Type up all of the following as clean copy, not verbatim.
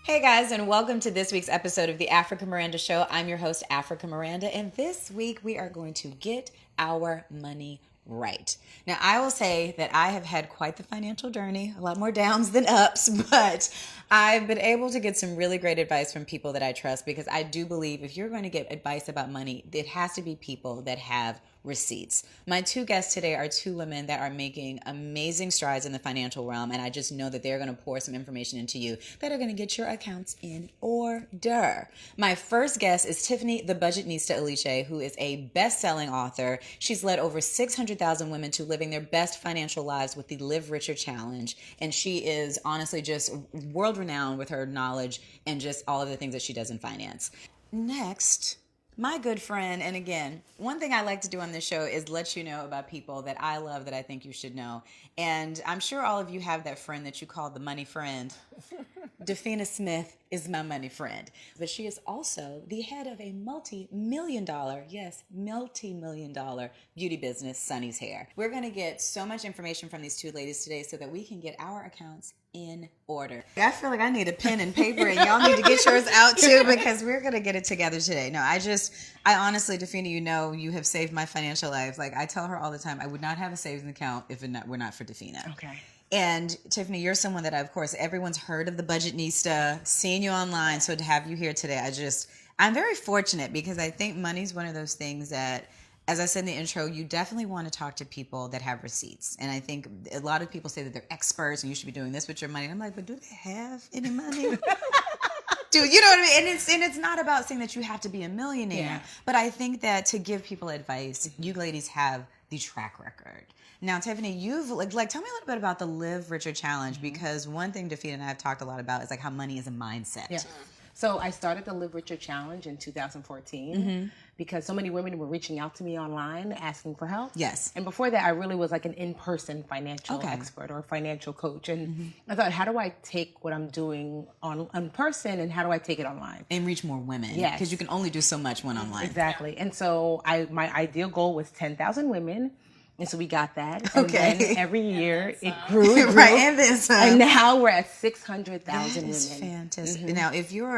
Hey guys, and welcome to this week's episode of the Africa Miranda Show. I'm your host, Africa Miranda, and this week we are going to get our money right. Now, I will say that I have had quite the financial journey, a lot more downs than ups, but I've been able to get some really great advice from people that I trust, because I do believe if you're going to get advice about money, it has to be people that have receipts. My two guests today are two women that are making amazing strides in the financial realm, and I just know that they're going to pour some information into you that are going to get your accounts in order. My first guest is Tiffany the Budgetnista Aliche, who is a best-selling author. She's led over 600,000 women to living their best financial lives with the Live Richer Challenge, and she is honestly just world-renowned with her knowledge and just all of the things that she does in finance. Next, my good friend, and again, one thing I like to do on this show is let you know about people that I love that I think you should know. And I'm sure all of you have that friend that you call the money friend. Dafina Smith is my money friend. But she is also the head of a multi-million dollar beauty business, Sunny's Hair. We're going to get so much information from these two ladies today so that we can get our accounts in order. I feel like I need a pen and paper, and y'all need to get yours out too, because we're going to get it together today. No, I honestly, Dafina, you have saved my financial life. Like I tell her all the time, I would not have a savings account if it were not for Dafina. Okay. And Tiffany, you're someone that, of course, everyone's heard of the Budgetnista, seen you online. So to have you here today, I'm very fortunate, because I think money's one of those things that, as I said in the intro, you definitely want to talk to people that have receipts. And I think a lot of people say that they're experts and you should be doing this with your money. And I'm like, but do they have any money? Dude, you know what I mean? And it's not about saying that you have to be a millionaire. Yeah. But I think that to give people advice, you ladies have the track record. Now, Tiffany, you've tell me a little bit about the Live Richer Challenge, because one thing Dafina and I have talked a lot about is like how money is a mindset. Yeah. So I started the Live Richer Challenge in 2014 because so many women were reaching out to me online asking for help. Yes. And before that, I really was like an in-person financial expert or financial coach. And I thought, how do I take what I'm doing on person and how do I take it online? And reach more women. Yes. Because you can only do so much one-on-one. Exactly. And so my ideal goal was 10,000 women. And so we got that. Okay. And then every year it grew. Right. And now we're at 600,000 women. That is fantastic. Now,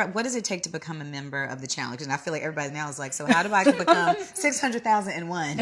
what does it take to become a member of the challenge? And I feel like everybody now is like, so how do I become 600,001?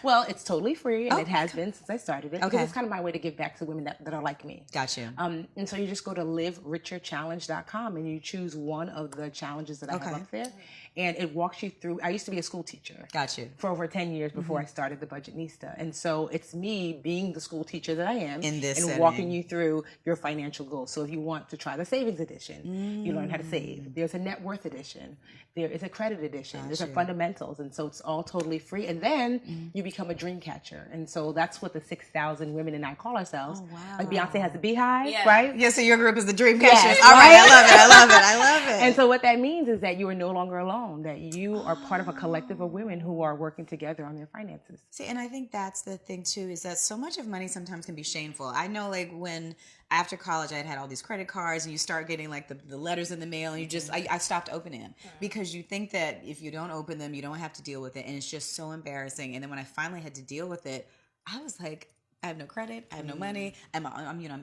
Well, it's totally free, and it has been since I started it. Okay. Because it's kind of my way to give back to women that are like me. Got you. And so you just go to livericherchallenge.com and you choose one of the challenges that I have up there. And it walks you through. I used to be a school teacher. Got you. For over 10 years before I started the Budgetnista. And so it's me being the school teacher that I am in this and setting, walking you through your financial goals. So if you want to try the savings edition, you learn how to save. There's a net worth edition. There is a credit edition. There's a fundamentals. And so it's all totally free. And then you become a dream catcher. And so that's what the 6,000 women and I call ourselves. Oh, wow. Like Beyonce has the beehive, right? Yeah, so your group is the dream catchers. Yes, all right, I love it. And so what that means is that you are no longer alone, that you are part of a collective of women who are working together on their finances. See, and I think that's the thing too, is that so much of money sometimes can be shameful. I know, like when after college I had all these credit cards, and you start getting like the letters in the mail, and I stopped opening them because you think that if you don't open them, you don't have to deal with it, and it's just so embarrassing. And then when I finally had to deal with it, I was like, I have no credit. I have no money. I'm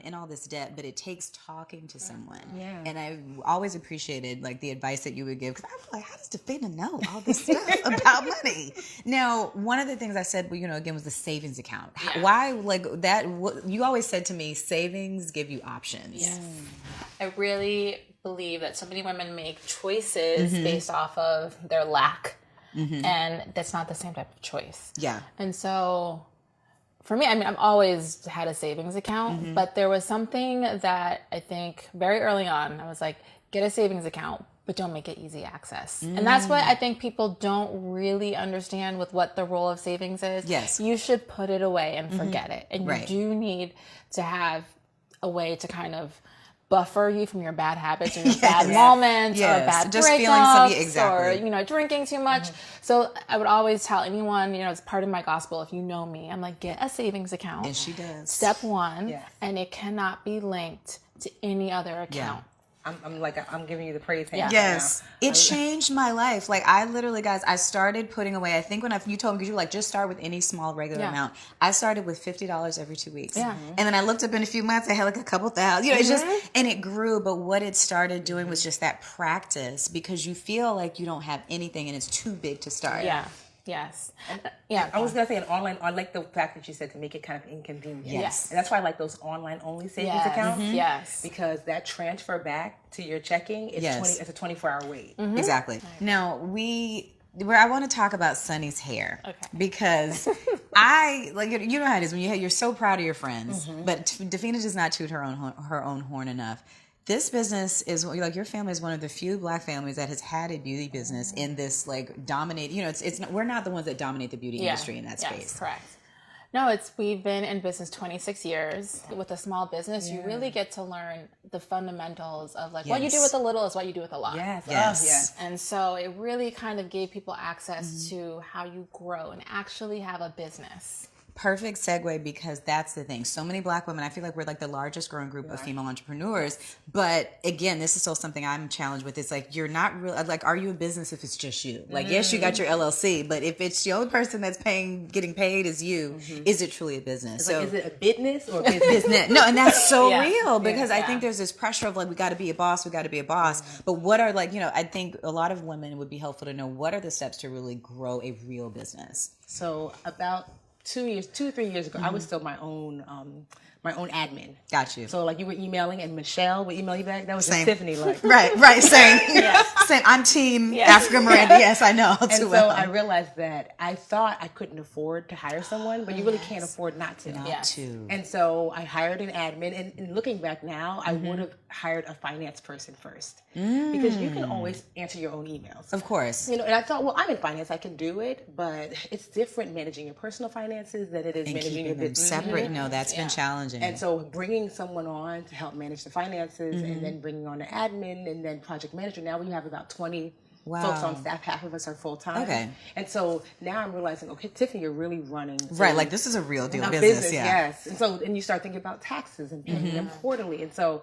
in all this debt, but it takes talking to someone. Yeah. And I always appreciated like the advice that you would give, because I was like, how does Dafina know all this stuff about money? Now, one of the things I said, again, was the savings account. Yeah. Why, like that? You always said to me, savings give you options. Yes. I really believe that so many women make choices based off of their lack, and that's not the same type of choice. Yeah. And so, for me, I've always had a savings account, but there was something that I think very early on, I was like, get a savings account, but don't make it easy access. And that's what I think people don't really understand with what the role of savings is. Yes. You should put it away and forget it. And you do need to have a way to kind of buffer you from your bad habits or your bad moments or bad just breakups or drinking too much. So I would always tell anyone, it's part of my gospel. If you know me, I'm like, get a savings account. And she does. Step one, and it cannot be linked to any other account. I'm giving you the praise hand. Yes. Right now. It changed my life. Like, I literally, guys, I started putting away, I think you told me, because you were like, just start with any small regular amount. I started with $50 every 2 weeks. Yeah. And then I looked up in a few months, I had like a couple thousand, it's just, and it grew. But what it started doing was just that practice, because you feel like you don't have anything and it's too big to start. Yeah. Yes. I was gonna say an online. I like the fact that you said to make it kind of inconvenient. Yes. And that's why I like those online only savings accounts. Yes. Because that transfer back to your checking is it's a 24-hour wait. Exactly. Now I want to talk about Sunny's hair. Okay. Because I like, you know how it is when you're so proud of your friends, but Dafina does not toot her own horn enough. This business is like, your family is one of the few Black families that has had a beauty business in this like dominate. We're not the ones that dominate the beauty industry in that space. Yes, correct. No, we've been in business 26 years. With a small business, you really get to learn the fundamentals of like what you do with a little is what you do with a lot. Yes. Yes. And so it really kind of gave people access to how you grow and actually have a business. Perfect segue, because that's the thing. So many Black women, I feel like we're like the largest growing group of female entrepreneurs. But again, this is still something I'm challenged with. It's like, you're not really, like, are you a business if it's just you? Like, yes, you got your LLC, but if it's the only person that's getting paid is you, is it truly a business? So is it a business or business? No, and that's so real, because I think there's this pressure of like, we got to be a boss. But what are I think a lot of women would be helpful to know, what are the steps to really grow a real business? So about 2 or 3 years ago, I was still my own admin. Got you. So like, you were emailing and Michelle would email you back. That was just Tiffany. Like, right, same. Same. I'm team Africa Miranda. Yes, I know. And so I realized that I thought I couldn't afford to hire someone, but you really can't afford not to. And so I hired an admin. And looking back now, I would have hired a finance person first, because you can always answer your own emails. Of course. And I thought, well, I'm in finance, I can do it, but it's different managing your personal finances than it is managing your business. Separate. No, that's been challenging. And so bringing someone on to help manage the finances, and then bringing on an admin, and then project manager. Now we have about 20 folks on staff. Half of us are full time. Okay. And so now I'm realizing, okay, Tiffany, you're really running. Right, like this is a real deal business. Yes. And you start thinking about taxes and paying them quarterly. And so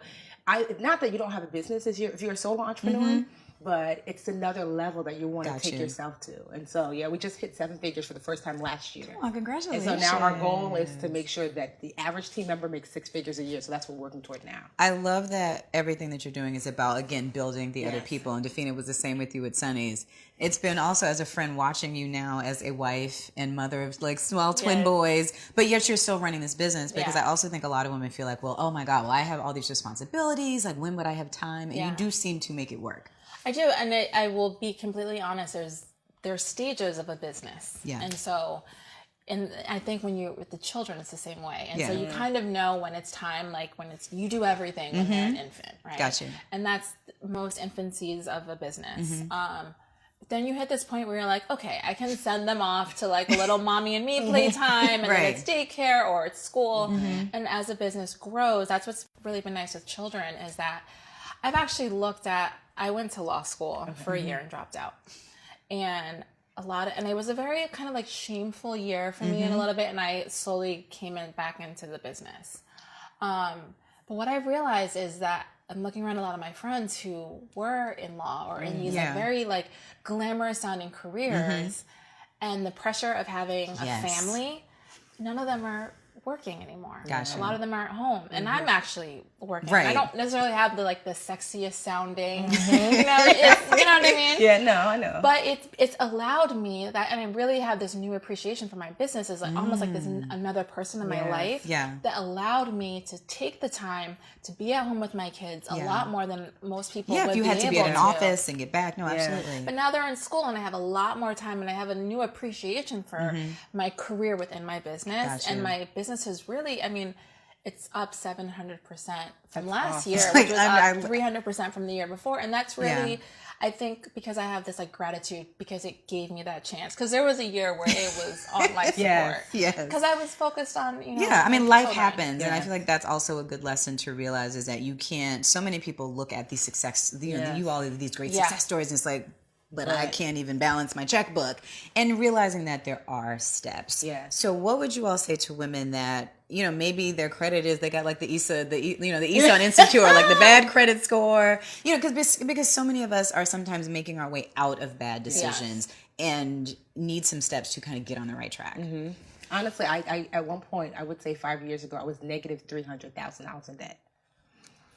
not that you don't have a business if you're a solo entrepreneur, but it's another level that you want to take yourself to. And so, we just hit 7 figures for the first time last year. Oh, congratulations. And so now our goal is to make sure that the average team member makes 6 figures a year. So that's what we're working toward now. I love that everything that you're doing is about, again, building the other people. And Dafina was the same with you at Sunny's. It's been also, as a friend, watching you now as a wife and mother of like small twin boys, but yet you're still running this business, because I also think a lot of women feel like, well, oh my God, I have all these responsibilities. Like, when would I have time? And you do seem to make it work. I do, and I will be completely honest. There's stages of a business, and so, and I think when you're with the children, it's the same way, and so you kind of know when it's time, like when you do everything when they're an infant, right? Gotcha. And that's most infancies of a business. But then you hit this point where you're like, okay, I can send them off to like a little mommy and me playtime, and then it's daycare or it's school, and as the business grows, that's what's really been nice with children is that I've actually looked at. I went to law school for a year and dropped out. And it was a very kind of like shameful year for me in a little bit. And I slowly came back into the business. But what I've realized is that I'm looking around a lot of my friends who were in law or in these like very like glamorous sounding careers, and the pressure of having a family, none of them are working anymore. Gotcha. A lot of them are at home, and I'm actually working. I don't necessarily have the sexiest sounding, you know what I mean? Yeah, no, I know. But it's allowed me that, and I really have this new appreciation for my business as like almost like this another person in my life that allowed me to take the time to be at home with my kids a lot more than most people would if you be had to be able at an office and get back. No, absolutely. But now they're in school, and I have a lot more time, and I have a new appreciation for my career within my business, and my business has really, I mean, it's up 700% from last year, which was up 300% from the year before. And that's really, I think, because I have this like gratitude because it gave me that chance. Because there was a year where it was on my support. Because I was focused on, I mean, life happens. And I feel like that's also a good lesson to realize is that you can't, so many people look at these success, you all have these great success stories, and it's like, but I can't even balance my checkbook. And realizing that there are steps. Yeah. So what would you all say to women that, maybe their credit is, they got like the ISA, the ISA on Insecure, like the bad credit score, because so many of us are sometimes making our way out of bad decisions and need some steps to kind of get on the right track. Mm-hmm. Honestly, I at one point, I would say 5 years ago, I was negative $300,000 in debt.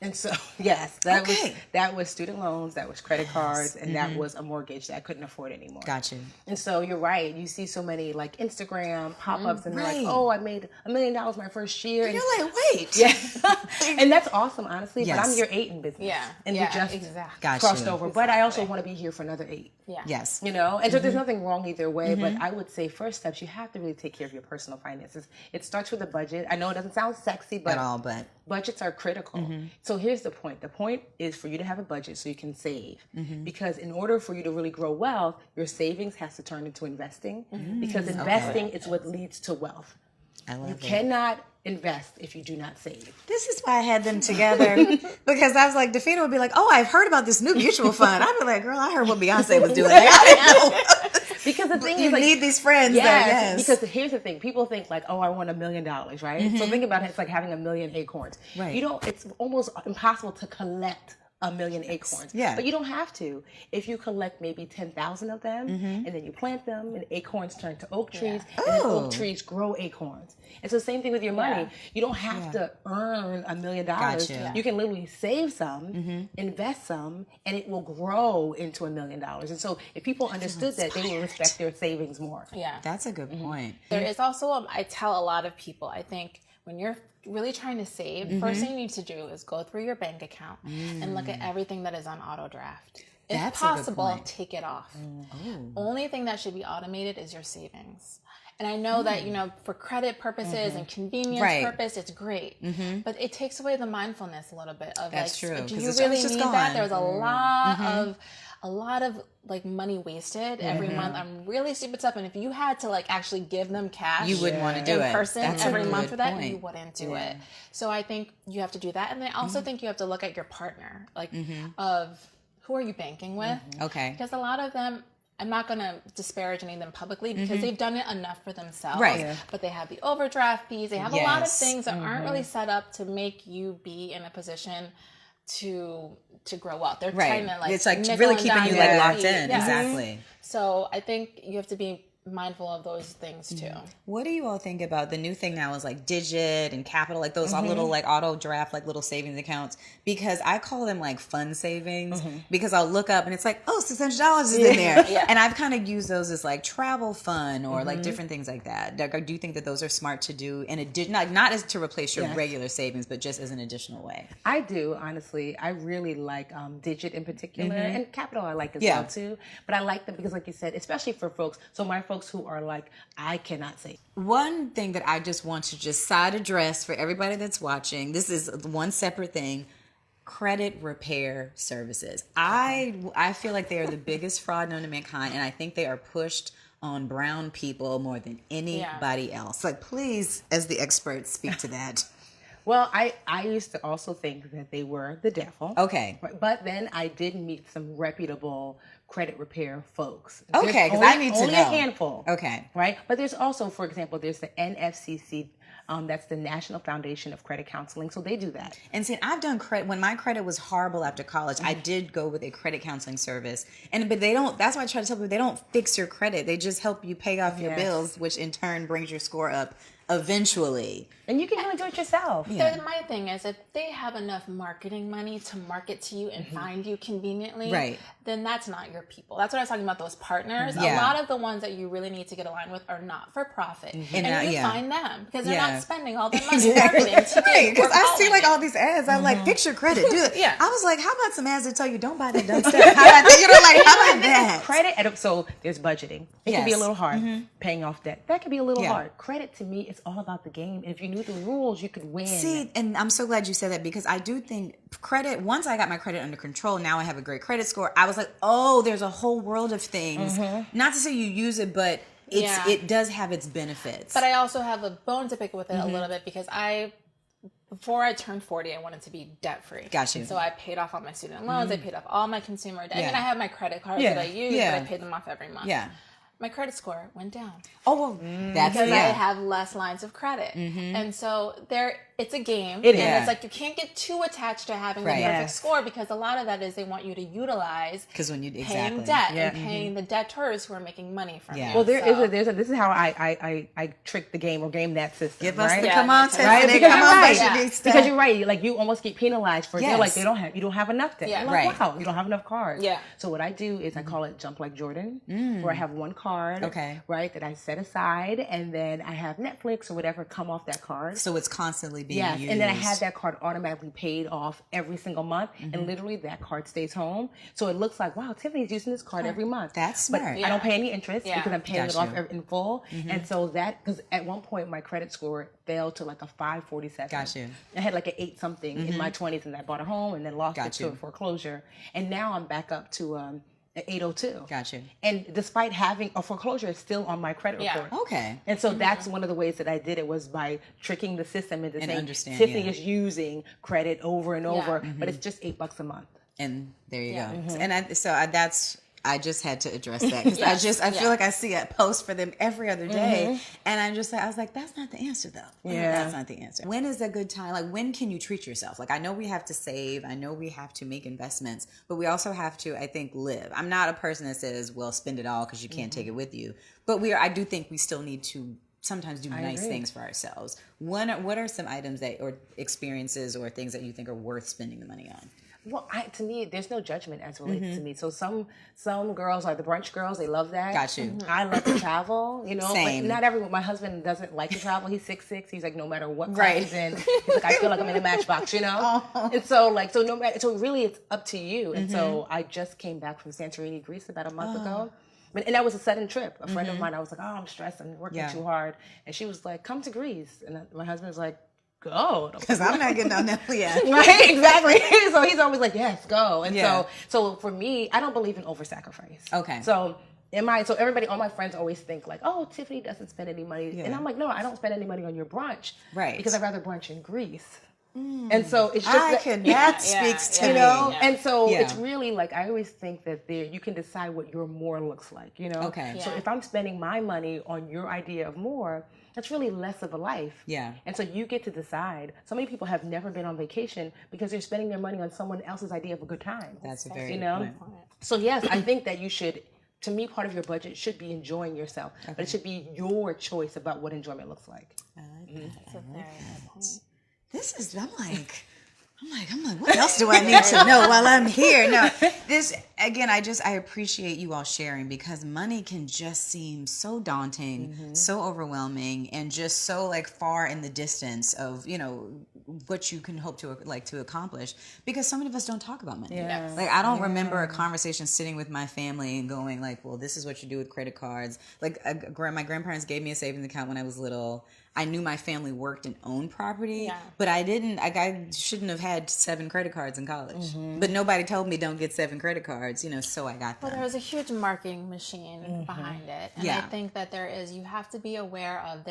And so, yes, that was student loans, that was credit cards, and that was a mortgage that I couldn't afford anymore. Gotcha. And so you're right. You see so many like Instagram pop-ups, and they're like, "Oh, I made $1 million my first year." And you're like, "Wait." Yeah. And that's awesome, honestly. Yes. But I'm year 8 in business. Yeah. And you just Gotcha. crossed over. But I also want to be here for another 8. Yeah. Yes. And so there's nothing wrong either way, but I would say first steps, you have to really take care of your personal finances. It starts with a budget. I know it doesn't sound sexy, but At all, but budgets are critical. So here's the point. The point is for you to have a budget so you can save. Because in order for you to really grow wealth, your savings has to turn into investing. Because investing is what leads to wealth. I love You it. cannot invest if you do not save. This is why I had them together, because I was like, Dafina would be like, "Oh, I've heard about this new mutual fund." I'd be like, "Girl, I heard what Beyonce was doing." Like, I didn't know. Because the thing You is, like, need these friends. yes, Yes. because here's the thing. People think like, oh, I want $1 million, right? So think about it. It's like having 1 million acorns. Right. It's almost impossible to collect 1 million acorns. Yeah. But you don't have to. If you collect maybe 10,000 of them, and then you plant them, and acorns turn to oak trees, and then oak trees grow acorns. It's the same thing with your money. You don't have to earn $1 million. Gotcha. You can literally save some, invest some, and it will grow into $1 million. And so if people understood that, they will respect their savings more. Yeah. That's a good point. There is also, I tell a lot of people, I think when you're really trying to save, first thing you need to do is go through your bank account and look at everything that is on auto draft. If That's a good possible, point. take it off. Only thing that should be automated is your savings. And I know that, for credit purposes and convenience purpose, it's great. But it takes away the mindfulness a little bit of That's true, do 'cause you it's really just need gone. that? There's a lot of like money wasted every month. I'm really stupid stuff. And if you had to like actually give them cash, You wouldn't want to do in it. person That's a every month good for that, point. you wouldn't do it. So I think you have to do that. And I also think you have to look at your partner, like of who are you banking with? Okay. Because a lot of them, I'm not going to disparage any of them publicly because they've done it enough for themselves. Right. Yeah. But they have the overdraft fees. They have a lot of Yes. things that aren't really set up to make you be in a position to grow up. They're trying to like It's like nickel really and keeping dime you your like locked feet. in. Yeah. Exactly. So I think you have to be mindful of those things too. What do you all think about the new thing now is like Digit and Capital, like those little like auto draft, like little savings accounts? Because I call them like fun savings because I'll look up and it's like, oh, $600 is in there. Yeah. And I've kind of used those as like travel fun or like different things like that. Like, do you think that those are smart to do in addition, not as to replace your regular savings, but just as an additional way? I do, honestly. I really like Digit in particular, and Capital I like as well too. But I like them because, like you said, especially for folks. So my folks who are like, I cannot save. One thing that I just want to just side address for everybody that's watching, this is one separate thing. Credit repair services. I feel like they are the biggest fraud known to mankind, and I think they are pushed on brown people more than anybody else. Like, please, as the experts, speak to that. Well, I used to also think that they were the devil. Okay. But then I did meet some reputable credit repair folks. Okay, because I need to only know. a handful. Okay. Right? But there's also, for example, there's the NFCC. That's the National Foundation of Credit Counseling. So they do that. And see, I've done credit when my credit was horrible after college. I did go with a credit counseling service, but they don't. That's why I try to tell people they don't fix your credit. They just help you pay off your bills, which in turn brings your score up eventually. And you can really do it yourself. Yeah. My thing is, if they have enough marketing money to market to you and find you conveniently, Right. then that's not your people. That's what I was talking about, those partners. Yeah. A lot of the ones that you really need to get aligned with are not for profit. And And you yeah. find them because they're Yeah. not spending all their money marketing to Right, you. because or I see calling like you. all these ads. I'm like, fix your credit, do it. Yeah. I was like, how about some ads that tell you don't buy that dumb stuff? How about that? How about that? Credit, so there's budgeting. It can be a Yes. little hard. Paying off debt. That can be a little Yeah. hard. Credit to me is all about the game. And if you knew the rules, you could win. See, and I'm so glad you said that because I do think credit, once I got my credit under control, now I have a great credit score. I was like, oh, there's a whole world of things. Not to say you use it, but it does have its benefits. But I also have a bone to pick with it a little bit because before I turned 40, I wanted to be debt free. Got you. So I paid off all my student loans. I paid off all my consumer debt. I mean, I have my credit cards Yeah. that I use, but I paid them off every month. Yeah. My credit score went down. Oh, well, that's Because I have less lines of credit. And so it's a game. It and is. it's like you can't get too attached to having Right. the perfect Yes. score, because a lot of that is they want you to utilize because when you paying debt and paying the debtors who are making money from you. Well, this is how I trick the game or game that system. Give us right? the come on, Tiffany. Right? Come Because on, you're right. Budgetnista. Because you're right. Like you almost get penalized for they're like Yes. you don't have enough debt. Yeah. You're like, Right. wow, you don't have enough cards. Yeah. So what I do is I call it Jump Like Jordan, where I have one card, Okay. right, that I set aside, and then I have Netflix or whatever come off that card. So it's constantly being Yes, used. and then I have that card automatically paid off every single month, Mm-hmm. and literally that card stays home. So it looks like, wow, Tiffany's using this card every month. That's But smart. I don't pay any interest Yeah. because I'm paying Got it off you. in full. And so because at one point my credit score fell to like a 547. Got you. I had like an 8 something in my 20s, and I bought a home and then lost Got it you. to a foreclosure. And now I'm back up to an 802. Got you. And despite having a foreclosure, it's still on my credit Yeah. report. Okay. And so that's one of the ways that I did it, was by tricking the system into And saying understand, Tiffany yeah. is using credit over and over, Mm-hmm. but it's just $8 a month. And there you Yeah. go. And I just had to address that because I feel like I see a post for them every other day, and I was like, that's not the answer though. Yeah. That's not the answer. When is a good time? Like, when can you treat yourself? Like, I know we have to save, I know we have to make investments, but we also have to, I think, live. I'm not a person that says, well, spend it all because you can't take it with you. But I do think we still need to sometimes do nice agree. things for ourselves. What are some items or experiences or things that you think are worth spending the money on? Well, to me, there's no judgment as it relates to me. So some girls are the brunch girls; they love that. Got you. I love to travel, Same. but not everyone. My husband doesn't like to travel. He's 6'6". He's like, no matter what class Right. he's in, he's like, I feel like I'm in a matchbox, And so no matter. So really, it's up to you. And so I just came back from Santorini, Greece, about a month ago. And that was a sudden trip. A friend of mine, I was like, oh, I'm stressed. I'm working too hard. And she was like, come to Greece. And my husband was like, go. Because I'm not getting on that yet. Right, exactly. So he's always like, yes, go. And Yeah. so for me, I don't believe in over-sacrifice. Okay. So everybody, all my friends always think like, oh, Tiffany doesn't spend any money. And I'm like, no, I don't spend any money on your brunch. Right. Because I'd rather brunch in Greece. And so it's just that speaks to me. And so Yeah. it's really like, I always think that you can decide what your more looks like, Okay. So Yeah. if I'm spending my money on your idea of more, that's really less of a life. Yeah. And so you get to decide. So many people have never been on vacation because they're spending their money on someone else's idea of a good time. That's a very you good know. point. So yes, I think that you should. To me, part of your budget should be enjoying yourself, but it should be your choice about what enjoyment looks like. That's a very good point. This is, I'm like, what else do I need to know while I'm here? No, this, again, I appreciate you all sharing, because money can just seem so daunting, so overwhelming, and just so like far in the distance of, what you can hope to accomplish, because so many of us don't talk about money. Yeah. Like, I don't remember a conversation sitting with my family and going like, well, this is what you do with credit cards. Like, my grandparents gave me a savings account when I was little. I knew my family worked and owned property, but I didn't. I shouldn't have had 7 credit cards in college. But nobody told me don't get 7 credit cards, so I got them. Well, there was a huge marketing machine behind it. And I think that you have to be aware of,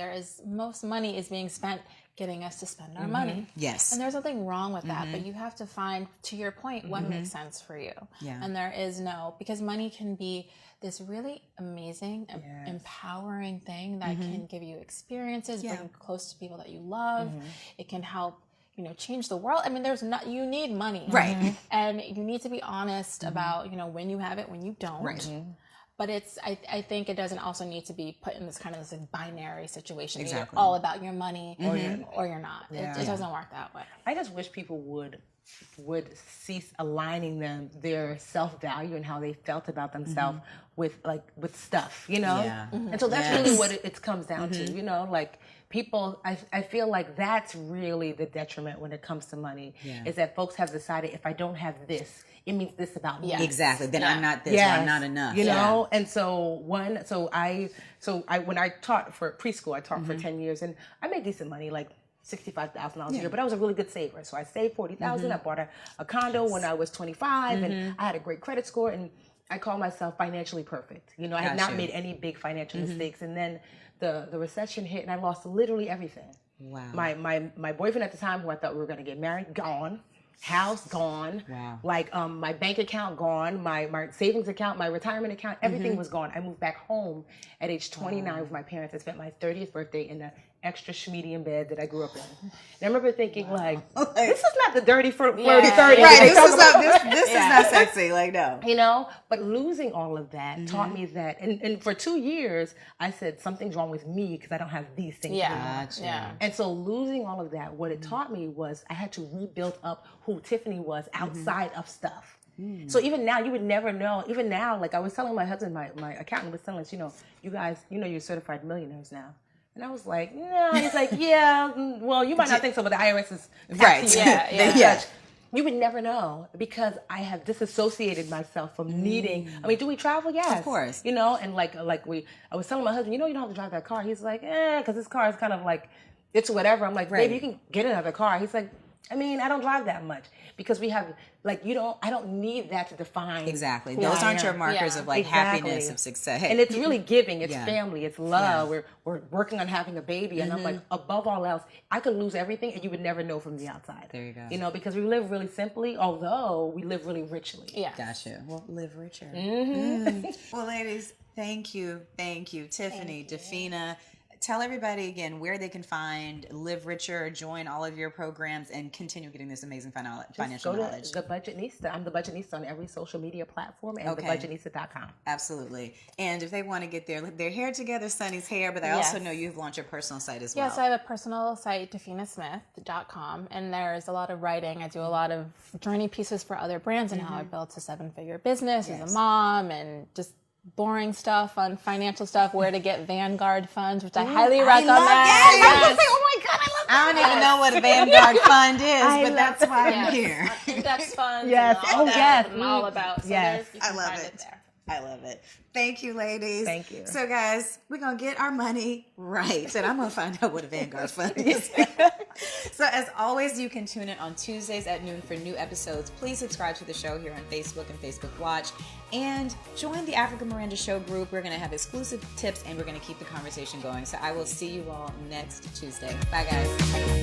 most money is being spent getting us to spend our money. Yes. And there's nothing wrong with that, but you have to find, to your point, what makes sense for you. Yeah. And there is because money can be this really amazing, empowering thing that can give you experiences, bring you close to people that you love. It can help, change the world. I mean, you need money. Right. And you need to be honest about, when you have it, when you don't. Right. But I think it doesn't also need to be put in this kind of this binary situation. Exactly. You're all about your money or you're not. Yeah. It doesn't work that way. I just wish people would cease aligning their self-value and how they felt about themselves with stuff, Yeah. And so that's really what it comes down to, like people, I feel like that's really the detriment when it comes to money, is that folks have decided, if I don't have this, it means this about me. Exactly. Then I'm not this, or I'm not enough. And so when I taught for preschool, I taught for 10 years, and I made decent money, like $65,000 a year, but I was a really good saver. So I saved $40,000. I bought a condo when I was 25, and I had a great credit score, and I call myself financially perfect. I had not made any big financial mistakes, and then the recession hit, and I lost literally everything. Wow. My boyfriend at the time, who I thought we were going to get married, gone. House gone. Wow. Like my bank account gone. My savings account, my retirement account, everything was gone. I moved back home at age 29 with my parents. I spent my 30th birthday in the extra schmedium bed that I grew up in. And I remember thinking, like, this is not the dirty, flirty 30. Right, this is not sexy. Like, no. You know, but losing all of that taught me that. And for 2 years, I said, something's wrong with me because I don't have these things. Yeah. And so losing all of that, what it taught me was I had to rebuild up who Tiffany was outside of stuff. So even now, you would never know. Even now, like I was telling my husband, my accountant was telling us, you guys, you're certified millionaires now. And I was like, no. He's like, yeah, well, you might not think so, but the IRS is right. Yeah. You would never know because I have disassociated myself from needing. I mean, do we travel? Yes, of course. And I was telling my husband, you don't have to drive that car. He's like, because this car is kind of like, it's whatever. I'm like, baby, you can get another car. He's like, I mean, I don't drive that much because we have I don't need that to define. Exactly. Those aren't your markers of happiness, of success. Hey. And it's really giving. It's family. It's love. We're working on having a baby. And I'm like, above all else, I could lose everything and you would never know from the outside. There you go. Because we live really simply, although we live really richly. Yeah. Gotcha. Well, live richer. Well, ladies, thank you. Tiffany, Dafina. Tell everybody again where they can find Live Richer, join all of your programs, and continue getting this amazing financial knowledge. The Budgetnista. I'm the Budgetnista on every social media platform and thebudgetnista.com. Absolutely. And if they want to get their hair together, Sunny's hair, but I also know you've launched your personal site as well. Yes, I have a personal site, dafinasmith.com, and there's a lot of writing. I do a lot of journey pieces for other brands and how I built a 7-figure business as a mom and just boring stuff on financial stuff, where to get Vanguard funds, which I highly recommend. I was say, oh my God, I love that. I don't even know what a Vanguard fund is, but that's why I'm here. Index funds. Yes. And all yes. I'm all about. So yes. you can I love find it. there. I love it. Thank you, ladies. Thank you. So, guys, we're going to get our money right. And I'm going to find out what a Vanguard fund is. So, as always, you can tune in on Tuesdays at noon for new episodes. Please subscribe to the show here on Facebook and Facebook Watch. And join the Africa Miranda Show group. We're going to have exclusive tips and we're going to keep the conversation going. So, I will see you all next Tuesday. Bye, guys.